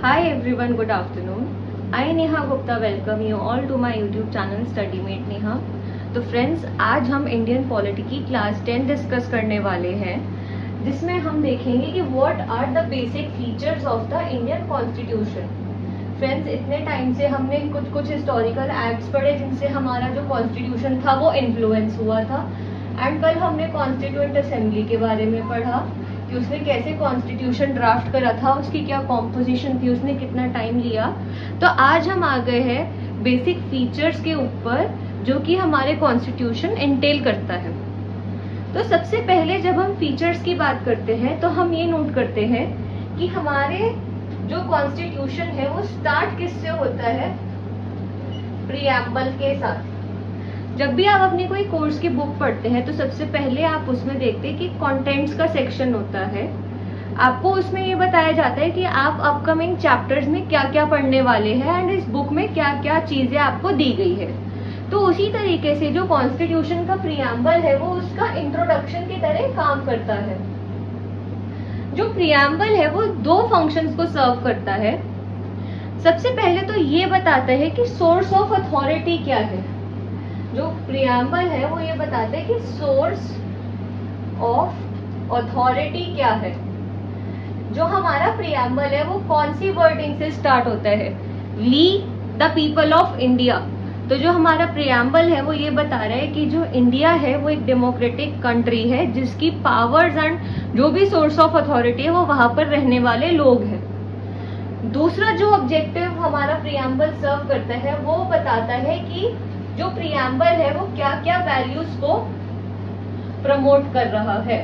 Hi everyone, good afternoon. I Neha Gupta welcome you all to my YouTube channel StudyMate Neha. तो फ्रेंड्स, आज हम Indian polity की class 10 discuss करने वाले हैं, जिसमें हम देखेंगे कि what are the basic features of the Indian constitution. Friends, इतने टाइम से हमने कुछ हिस्टोरिकल एक्ट्स पढ़े जिनसे हमारा जो कॉन्स्टिट्यूशन था वो इन्फ्लुएंस हुआ था। एंड कल हमने कॉन्स्टिट्यूएंट असेंबली के बारे में पढ़ा कि उसने कैसे कॉन्स्टिट्यूशन ड्राफ्ट करा था, उसकी क्या कॉम्पोजिशन थी, उसने कितना टाइम लिया। तो आज हम आ गए हैं बेसिक फीचर्स के ऊपर जो कि हमारे कॉन्स्टिट्यूशन इंटेल करता है। तो सबसे पहले जब हम फीचर्स की बात करते हैं तो हम ये नोट करते हैं कि हमारे जो कॉन्स्टिट्यूशन है वो स्टार्ट किससे होता है? प्रीएम्बल के साथ। जब भी आप अपनी कोई कोर्स की बुक पढ़ते हैं तो सबसे पहले आप उसमें देखते हैं कि कंटेंट्स का सेक्शन होता है। आपको उसमें ये बताया जाता है कि आप अपकमिंग चैप्टर्स में क्या क्या पढ़ने वाले हैं एंड इस बुक में क्या क्या चीजें आपको दी गई है। तो उसी तरीके से जो कॉन्स्टिट्यूशन का प्रीएम्बल है वो उसका इंट्रोडक्शन की तरह काम करता है। जो प्रीएम्बल है वो दो फंक्शंस को सर्व करता है। सबसे पहले तो ये बताता है कि सोर्स ऑफ अथॉरिटी क्या है। जो प्रीएम्बल है वो ये बताता है कि सोर्स ऑफ अथॉरिटी क्या है। जो हमारा प्रीएम्बल है वो कौन सी वर्डिंग से स्टार्ट होता है? We the people of India. तो जो हमारा प्रीएम्बल है वो ये बता रहा है कि जो इंडिया है वो एक डेमोक्रेटिक कंट्री है जिसकी पावर्स एंड जो भी सोर्स ऑफ अथॉरिटी है वो वहां पर रहने वाले लोग हैं। दूसरा जो ऑब्जेक्टिव हमारा प्रीएम्बल सर्व करता है वो बताता है कि जो प्रीएम्बल है वो क्या क्या वैल्यूज को प्रमोट कर रहा है।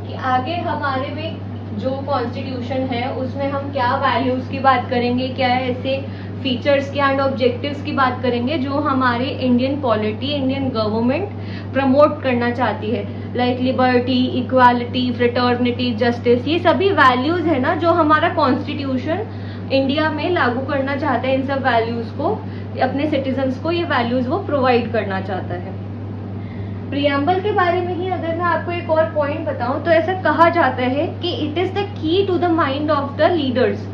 कि आगे हमारे में जो कॉन्स्टिट्यूशन है उसमें हम क्या वैल्यूज की बात करेंगे, क्या ऐसे फीचर्स की एंड ऑब्जेक्टिव्स की बात करेंगे जो हमारे Indian polity, Indian government promote करना चाहती है, like liberty, equality, fraternity, justice. ये सभी वैल्यूज है ना जो हमारा कॉन्स्टिट्यूशन इंडिया में लागू करना चाहता है। इन सब वैल्यूज को अपने सिटीजन्स को ये वैल्यूज वो प्रोवाइड करना चाहता है। प्रीएम्बल के बारे में ही अगर मैं आपको एक और पॉइंट बताऊं तो ऐसा कहा जाता है कि it is the key to the mind of the leaders.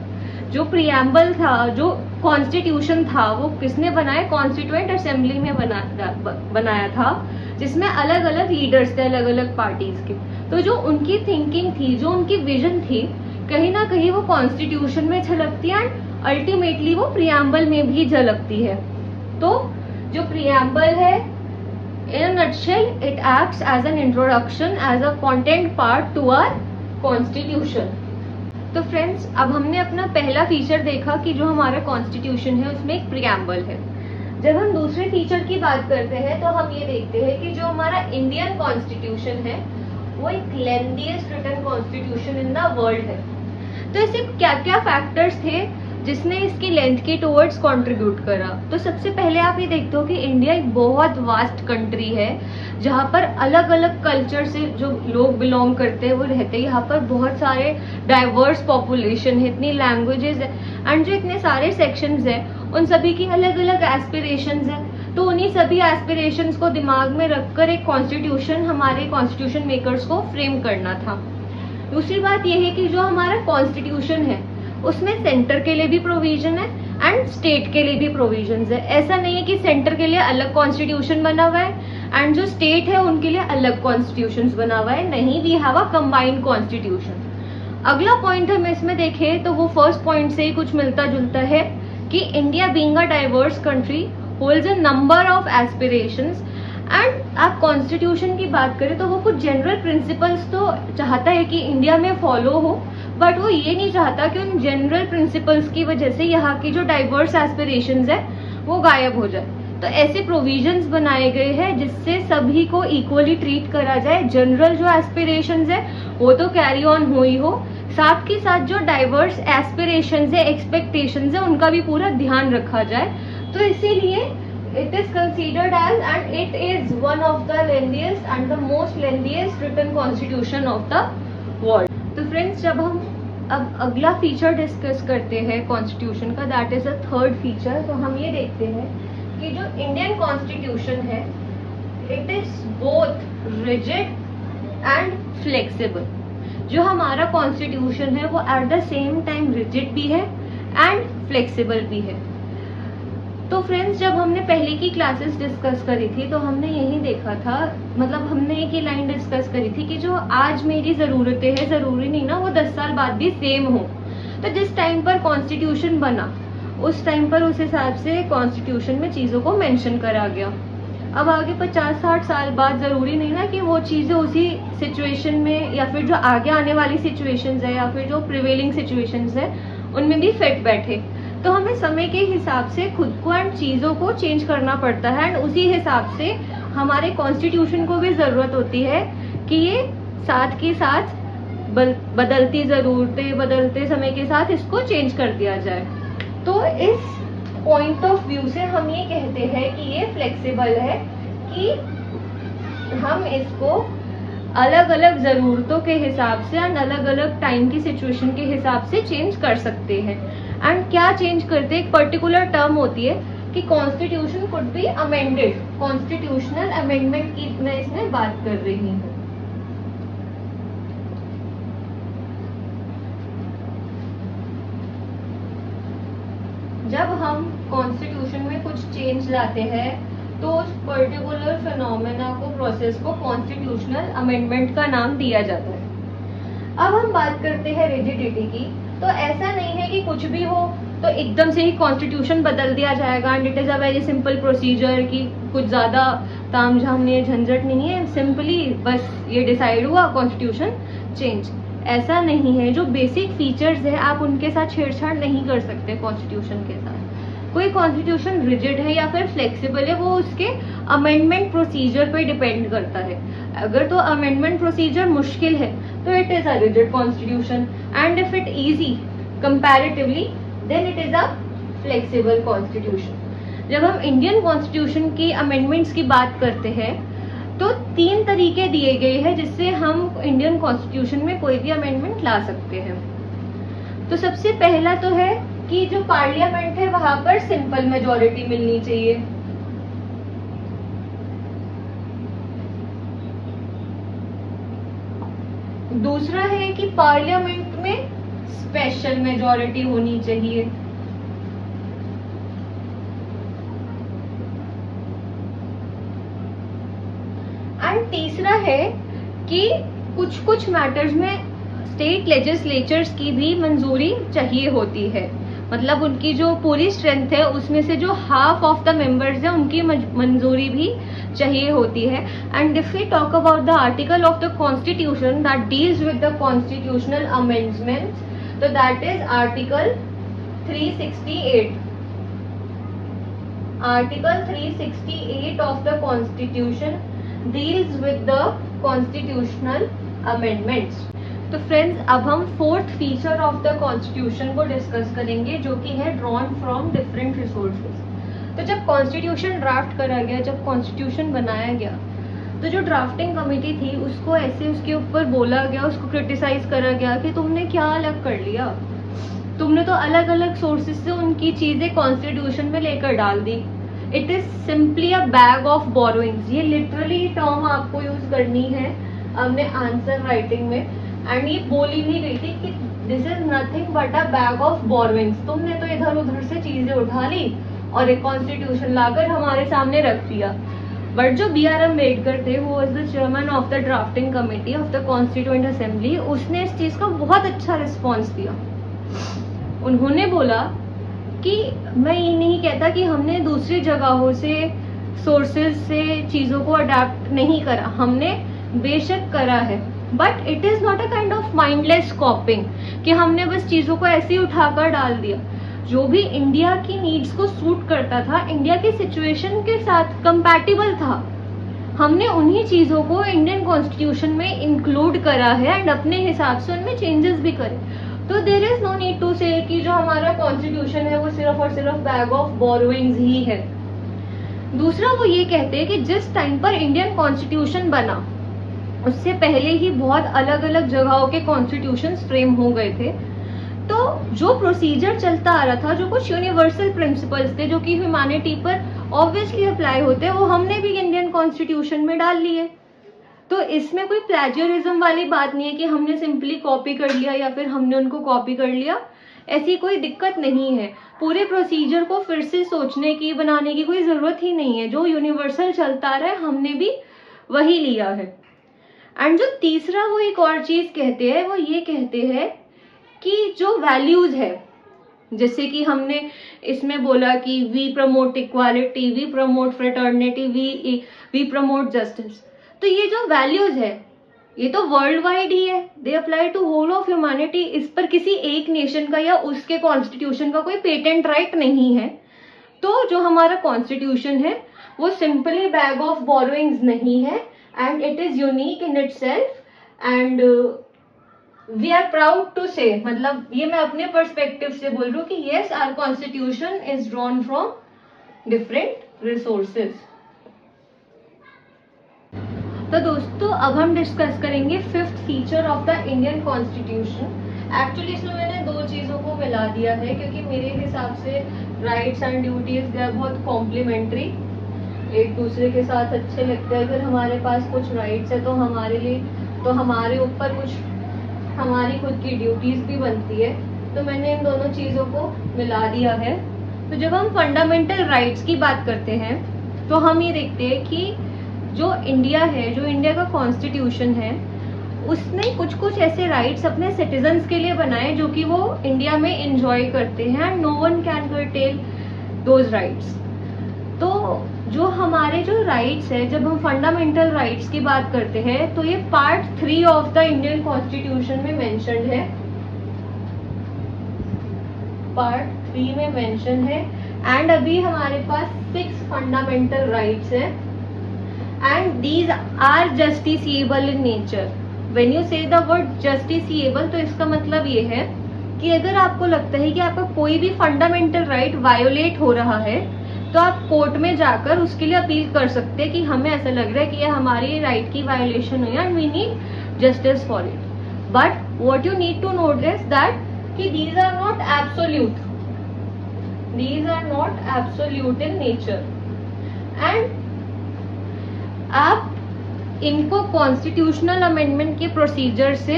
जो प्रीएम्बल था, जो कॉन्स्टिट्यूशन था, वो किसने बनाया? कॉन्स्टिट्यूएंट असेंबली में बनाया था, जिसमें अलग अलग लीडर्स थे, अलग अलग पार्टीज के। तो जो उनकी थिंकिंग थी, जो उनकी विजन थी, कहीं ना कहीं वो कॉन्स्टिट्यूशन में झलकती है एंड अल्टीमेटली वो प्रीएम्बल में भी झलकती है। तो जो प्रीएम्बल है, in a nutshell, it acts as an introduction, as a content part to our constitution. तो फ्रेंड्स, अब हमने अपना पहला फीचर देखा कि जो हमारा कॉन्स्टिट्यूशन है उसमें एक प्रीएम्बल है। जब हम दूसरे फीचर की बात करते हैं तो हम ये देखते हैं कि जो हमारा इंडियन कॉन्स्टिट्यूशन है वो एक lengthiest written constitution in the world है। तो ऐसे क्या क्या फैक्टर्स थे जिसने इसकी लेंथ के टुवर्ड्स कंट्रीब्यूट करा? तो सबसे पहले आप ये देखते हो कि इंडिया एक बहुत वास्ट कंट्री है जहाँ पर अलग अलग कल्चर से जो लोग बिलोंग करते हैं वो रहते हैं। यहाँ पर बहुत सारे डाइवर्स पॉपुलेशन है, इतनी लैंग्वेजेस है एंड जो इतने सारे सेक्शंस हैं उन सभी की अलग अलग एस्पिरेशंस है। तो उन्हीं सभी एस्पिरेशंस को दिमाग में रखकर एक कॉन्स्टिट्यूशन हमारे कॉन्स्टिट्यूशन मेकर्स को फ्रेम करना था। दूसरी बात यह है कि जो हमारा कॉन्स्टिट्यूशन है उसमें सेंटर के लिए भी प्रोविजन है एंड स्टेट के लिए भी प्रोविजन है। ऐसा नहीं है कि सेंटर के लिए अलग कॉन्स्टिट्यूशन बना हुआ है एंड जो स्टेट है उनके लिए अलग कॉन्स्टिट्यूशन बना हुआ है। नहीं, we have a combined constitution. अगला पॉइंट हम इसमें देखें तो वो फर्स्ट पॉइंट से ही कुछ मिलता जुलता है कि India being a diverse country holds a number of aspirations. And आप कॉन्स्टिट्यूशन की बात करें तो वो कुछ जनरल प्रिंसिपल्स तो चाहता है कि इंडिया में फॉलो हो, बट वो ये नहीं चाहता कि उन जनरल प्रिंसिपल्स की वजह से यहाँ की जो डाइवर्स एस्पिरेशंस है वो गायब हो जाए। तो ऐसे प्रोविजंस बनाए गए हैं जिससे सभी को इक्वली ट्रीट करा जाए। जनरल जो एस्पिरेशंस है वो तो कैरी ऑन हो ही हो, साथ के साथ जो डाइवर्स एस्पिरेशंस है, एक्सपेक्टेशंस है, उनका भी पूरा ध्यान रखा जाए। तो इसीलिए it is considered as and it is one of the lengthiest and the most lengthiest written constitution of the world. तो फ्रेंड्स, जब हम अब अगला फीचर डिस्कस करते हैं कॉन्स्टिट्यूशन का, that is a third feature. तो हम ये देखते हैं कि जो इंडियन कॉन्स्टिट्यूशन है it is both rigid and flexible. जो हमारा कॉन्स्टिट्यूशन है वो at the same time rigid भी है एंड फ्लेक्सिबल भी है। तो फ्रेंड्स, जब हमने पहले की क्लासेस डिस्कस करी थी तो हमने यही देखा था, मतलब हमने एक ही लाइन डिस्कस करी थी कि जो आज मेरी ज़रूरतें हैं, ज़रूरी नहीं ना वो 10 साल बाद भी सेम हो। तो जिस टाइम पर कॉन्स्टिट्यूशन बना उस टाइम पर उस हिसाब से कॉन्स्टिट्यूशन में चीज़ों को मेंशन करा गया। अब आगे 50-60 साल बाद ज़रूरी नहीं ना कि वो चीज़ें उसी सिचुएशन में या फिर जो आगे आने वाली सिचुएशंस है या फिर जो प्रिवेलिंग सिचुएशंस है उनमें भी फिट बैठे। तो हमें समय के हिसाब से खुद को एंड चीज़ों को चेंज करना पड़ता है एंड उसी हिसाब से हमारे कॉन्स्टिट्यूशन को भी ज़रूरत होती है कि ये साथ के साथ बदलती ज़रूरतें, बदलते समय के साथ इसको चेंज कर दिया जाए। तो इस पॉइंट ऑफ व्यू से हम ये कहते हैं कि ये फ्लेक्सिबल है, कि हम इसको अलग अलग ज़रूरतों के हिसाब से एंड अलग अलग टाइम की सिचुएशन के हिसाब से चेंज कर सकते हैं। एंड क्या चेंज करते हैं, एक पर्टिकुलर टर्म होती है कि constitution could be amended, constitutional amendment की मैं इसमें बात कर रही हूँ। जब हम कॉन्स्टिट्यूशन में कुछ चेंज लाते हैं तो उस पर्टिकुलर फिनोमेना को, प्रोसेस को कॉन्स्टिट्यूशनल अमेंडमेंट का नाम दिया जाता है। अब हम बात करते हैं रिजिडिटी की। तो ऐसा नहीं है कि कुछ भी हो तो एकदम से ही कॉन्स्टिट्यूशन बदल दिया जाएगा and it is a very simple procedure, कि कुछ ज़्यादा तामझाम नहीं है, झंझट नहीं है, सिंपली बस ये डिसाइड हुआ कॉन्स्टिट्यूशन चेंज। ऐसा नहीं है। जो बेसिक फीचर्स है आप उनके साथ छेड़छाड़ नहीं कर सकते कॉन्स्टिट्यूशन के साथ। कोई कॉन्स्टिट्यूशन रिजिड है या फिर फ्लेक्सिबल है वो उसके अमेंडमेंट प्रोसीजर पे डिपेंड करता है। अगर तो अमेंडमेंट प्रोसीजर मुश्किल है तो it is a rigid constitution and if it easy comparatively then it is a flexible constitution. जब हम इंडियन कॉन्स्टिट्यूशन की अमेंडमेंट्स की बात करते हैं तो 3 तरीके दिए गए हैं जिससे हम इंडियन कॉन्स्टिट्यूशन में कोई भी अमेंडमेंट ला सकते हैं। तो सबसे पहला तो है कि जो पार्लियामेंट है वहां पर सिंपल मेजॉरिटी मिलनी चाहिए। दूसरा है कि पार्लियामेंट में स्पेशल मेजॉरिटी होनी चाहिए। एंड तीसरा है कि कुछ मैटर्स में स्टेट लेजिस्लेचर्स की भी मंजूरी चाहिए होती है, मतलब उनकी जो पूरी स्ट्रेंथ है उसमें से जो हाफ ऑफ द मेंबर्स है उनकी मंजूरी भी चाहिए होती है। And if we talk about the article of the constitution that deals with the constitutional amendments, तो that is article 368। Article 368 of the constitution deals with the constitutional amendments. तो friends, अब हम 4th feature of the constitution को discuss करेंगे जो कि है drawn from different resources. तो जब कॉन्स्टिट्यूशन ड्राफ्ट करा गया, जब कॉन्स्टिट्यूशन बनाया गया, तो जो ड्राफ्टिंग कमेटी थी उसको ऐसे उसके ऊपर बोला गया, उसको क्रिटिसाइज करा गया कि तुमने क्या अलग कर लिया, तुमने तो अलग अलग सोर्सेज से उनकी चीजें कॉन्स्टिट्यूशन में लेकर डाल दी। It is simply a bag of borrowings. ये लिटरली टर्म आपको यूज करनी है हमने आंसर राइटिंग में, एंड ये बोली भी गई थी कि this is nothing but a bag of borrowings. तुमने तो इधर उधर से चीजें उठा ली और एक कॉन्स्टिट्यूशन लाकर हमारे सामने रख दिया। बट जो B.R. अम्बेडकर थे, वो was the chairman of the drafting committee of the constituent assembly, उसने इस चीज का बहुत अच्छा रिस्पॉन्स दिया। उन्होंने बोला कि मैं ये नहीं कहता कि हमने दूसरी जगहों से, सोर्सेज से चीजों को अडेप्ट नहीं करा, हमने बेशक करा है, but it is not a kind of mindless कॉपिंग कि हमने बस चीजों को ऐसे ही उठाकर डाल दिया। जो भी इंडिया की नीड्स को सूट करता था, इंडिया की सिचुएशन के साथ कंपैटिबल था, हमने उन्हीं चीजों को इंडियन कॉन्स्टिट्यूशन में इंक्लूड करा है एंड अपने हिसाब से उनमें चेंजेस भी करे। तो there is no need to say कि जो हमारा कॉन्स्टिट्यूशन है वो सिर्फ और सिर्फ बैग ऑफ बोरोइंग्स ही है। दूसरा, वो ये कहते हैं कि जिस टाइम पर इंडियन कॉन्स्टिट्यूशन बना उससे पहले ही बहुत अलग अलग जगहों के कॉन्स्टिट्यूशन फ्रेम हो गए थे। तो जो प्रोसीजर चलता आ रहा था, जो कुछ यूनिवर्सल प्रिंसिपल्स थे जो कि ह्यूमैनिटी पर ऑब्वियसली अप्लाई होते हैं, वो हमने भी इंडियन कॉन्स्टिट्यूशन में डाल लिए। तो इसमें कोई प्लेजरिज्म वाली बात नहीं है कि हमने सिंपली कॉपी कर लिया या फिर हमने उनको कॉपी कर लिया, ऐसी कोई दिक्कत नहीं है। पूरे प्रोसीजर को फिर से सोचने की, बनाने की कोई ज़रूरत ही नहीं है। जो यूनिवर्सल चलता रहा है हमने भी वही लिया है। एंड जो तीसरा वो एक और चीज़ कहते हैं, वो ये कहते हैं कि जो वैल्यूज़ है, जैसे कि हमने इसमें बोला कि we promote equality, we promote fraternity, we promote justice, तो ये जो वैल्यूज़ है ये तो वर्ल्ड वाइड ही है, they apply to whole of humanity. इस पर किसी एक नेशन का या उसके कॉन्स्टिट्यूशन का कोई पेटेंट राइट नहीं है। तो जो हमारा कॉन्स्टिट्यूशन है वो सिंपली बैग ऑफ बोरोइंग्स नहीं है, and it is unique in itself, and we are proud to say, मतलब ये मैं अपने पर्सपेक्टिव से बोल रही हूँ कि yes, our constitution is drawn from different resources. तो दोस्तों अब हम डिस्कस करेंगे fifth feature of the Indian constitution. Actually इसमें मैंने दो चीज़ों को मिला दिया है क्योंकि मेरे हिसाब से rights and duties they are बहुत कॉम्प्लीमेंट्री, एक दूसरे के साथ अच्छे लगते हैं। अगर हमारे पास कुछ राइट्स है तो हमारे लिए, तो हमारे ऊपर कुछ हमारी खुद की ड्यूटीज भी बनती है, तो मैंने इन दोनों चीज़ों को मिला दिया है। तो जब हम फंडामेंटल राइट्स की बात करते हैं तो हम ये देखते हैं कि जो इंडिया है, जो इंडिया का कॉन्स्टिट्यूशन है, उसने कुछ कुछ ऐसे राइट्स अपने सिटीजन्स के लिए बनाए जो कि वो इंडिया में एंजॉय करते हैं, and no one can curtail those rights. तो जो हमारे जो राइट्स है, जब हम फंडामेंटल राइट्स की बात करते हैं तो ये part 3 of the Indian constitution में मेंशन्ड है, पार्ट 3 में मेंशन है। एंड अभी हमारे पास 6 फंडामेंटल राइट्स है, and these are justiciable in nature. When you say the word justiciable, तो इसका मतलब ये है कि अगर आपको लगता है कि आपका कोई भी फंडामेंटल राइट वायोलेट हो रहा है तो आप कोर्ट में जाकर उसके लिए अपील कर सकते हैं कि हमें ऐसा लग रहा है कि ये हमारी राइट की वायोलेशन हुई है and we need justice for it. But what you need to note is that कि these are not absolute, these are not absolute in nature, and आप इनको कॉन्स्टिट्यूशनल अमेंडमेंट के प्रोसीजर से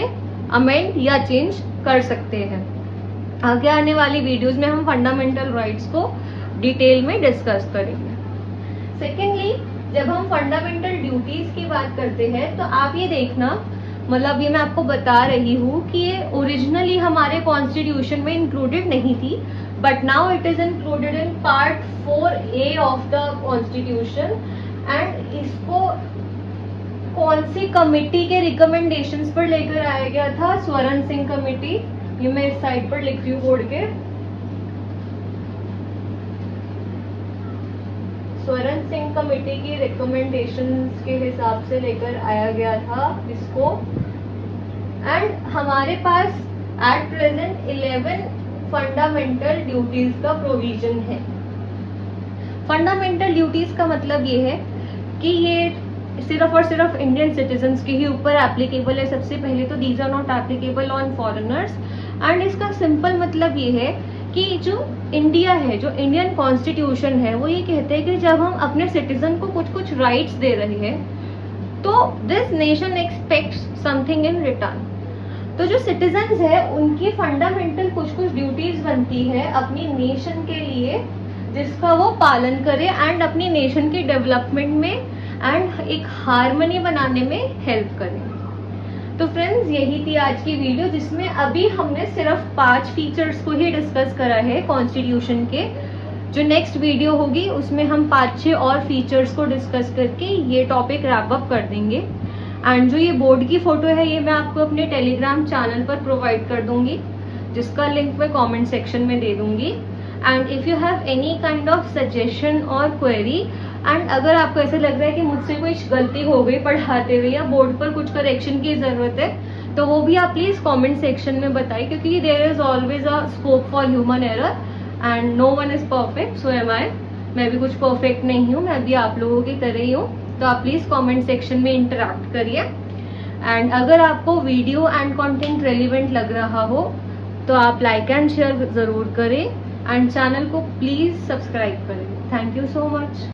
अमेंड या change कर सकते हैं। आगे आने वाली वीडियोस में हम फंडामेंटल राइट्स को डिटेल में डिस्कस करेंगे। सेकेंडली, जब हम फंडामेंटल ड्यूटीज की बात करते हैं तो आप ये देखना, मतलब ये मैं आपको बता रही हूँ कि ये ओरिजिनली हमारे कॉन्स्टिट्यूशन में इंक्लूडेड नहीं थी, but now it is included in part 4A of the constitution. And इसको कौन सी कमिटी के रिकमेंडेशंस पर लेकर आया गया था? स्वरण सिंह कमेटी, ये मैं इस साइड पर लिख रही हूँ बोर्ड के, स्वरण सिंह कमेटी की रिकमेंडेशंस के हिसाब से लेकर आया गया था इसको। एंड हमारे पास एट प्रेजेंट 11 फंडामेंटल ड्यूटीज का प्रोविजन है। फंडामेंटल ड्यूटीज का मतलब ये है कि ये सिर्फ और सिर्फ इंडियन सिटीजन्स के ही ऊपर एप्लीकेबल है। सबसे पहले तो these are not applicable on foreigners, and इसका सिंपल मतलब ये है कि जो इंडिया है, जो इंडियन कॉन्स्टिट्यूशन है, वो ये कहते हैं कि जब हम अपने सिटीजन को कुछ कुछ राइट्स दे रहे हैं तो this nation aspects something in return. तो जो सिटीजन्स है उनकी फंडामेंटल कुछ कुछ ड्यूटीज बनती है अपनी नेशन के लिए, जिसका वो पालन करे एंड अपनी नेशन के डेवलपमेंट में एंड एक हार्मनी बनाने में हेल्प करें। तो फ्रेंड्स, यही थी आज की वीडियो जिसमें अभी हमने सिर्फ 5 फीचर्स को ही डिस्कस करा है कॉन्स्टिट्यूशन के। जो नेक्स्ट वीडियो होगी उसमें हम 5-6 और फीचर्स को डिस्कस करके ये टॉपिक रैप अप कर देंगे। एंड जो ये बोर्ड की फोटो है ये मैं आपको अपने टेलीग्राम चैनल पर प्रोवाइड कर दूंगी, जिसका लिंक मैं कॉमेंट सेक्शन में दे दूंगी। And if you have any kind of suggestion और क्वेरी, एंड अगर आपको ऐसा लग रहा है कि मुझसे कोई गलती हो गई पढ़ाते हुए या बोर्ड पर कुछ करेक्शन की जरूरत है, तो वो भी आप प्लीज कमेंट सेक्शन में बताइए, क्योंकि there is always a scope for human error and no one is perfect, so am I. मैं भी कुछ परफेक्ट नहीं हूँ, मैं भी आप लोगों की तरह ही हूँ। तो आप प्लीज कमेंट सेक्शन में इंटरेक्ट करिए। एंड अगर आपको वीडियो एंड कंटेंट रेलिवेंट लग रहा हो तो आप लाइक एंड शेयर जरूर करें एंड चैनल को प्लीज सब्सक्राइब करें। Thank you so much.